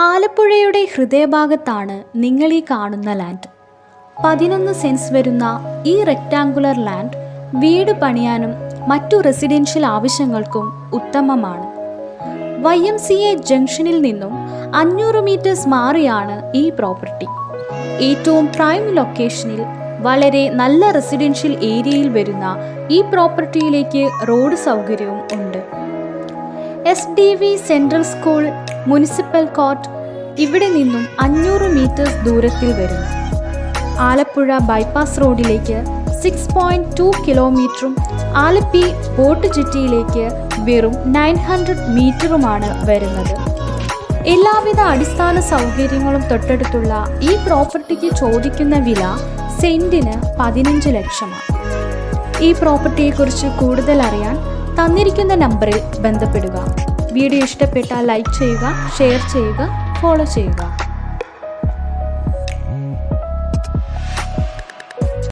ആലപ്പുഴയുടെ ഹൃദയഭാഗത്താണ് നിങ്ങൾ ഈ കാണുന്ന ലാൻഡ്. 11 സെൻസ് വരുന്ന ഈ റെക്ടാങ്കുലർ ലാൻഡ് വീട് പണിയാനും മറ്റു റെസിഡൻഷ്യൽ ആവശ്യങ്ങൾക്കും ഉത്തമമാണ്. YMCA ജംഗ്ഷനിൽ നിന്നും 500 മീറ്റേഴ്സ് മാറിയാണ് ഈ പ്രോപ്പർട്ടി. ഏറ്റവും പ്രൈം ലൊക്കേഷനിൽ വളരെ നല്ല റെസിഡൻഷ്യൽ ഏരിയയിൽ വരുന്ന ഈ പ്രോപ്പർട്ടിയിലേക്ക് റോഡ് സൗകര്യവും ഉണ്ട്. SDV central school, municipal court ഇവിടെ നിന്നും 500 മീറ്റേഴ്സ് ദൂരത്തിൽ വരുന്നു. ആലപ്പുഴ ബൈപ്പാസ് റോഡിലേക്ക് 6.2 കിലോമീറ്ററും ആലപ്പി ബോട്ട് ജെട്ടിയിലേക്ക് വെറും 900 മീറ്ററുമാണ് വരുന്നത്. എല്ലാവിധ അടിസ്ഥാന സൗകര്യങ്ങളും തൊട്ടടുത്തുള്ള ഈ പ്രോപ്പർട്ടിക്ക് ചോദിക്കുന്ന വില സെന്റിന് 15 ലക്ഷമാണ്. ഈ പ്രോപ്പർട്ടിയെക്കുറിച്ച് കൂടുതൽ അറിയാൻ തന്നിരിക്കുന്ന നമ്പറിൽ ബന്ധപ്പെടുക. വീഡിയോ ഇഷ്ടപ്പെട്ടാൽ ലൈക്ക് ചെയ്യുക, ഷെയർ ചെയ്യുക, ഫോളോ ചെയ്യുക.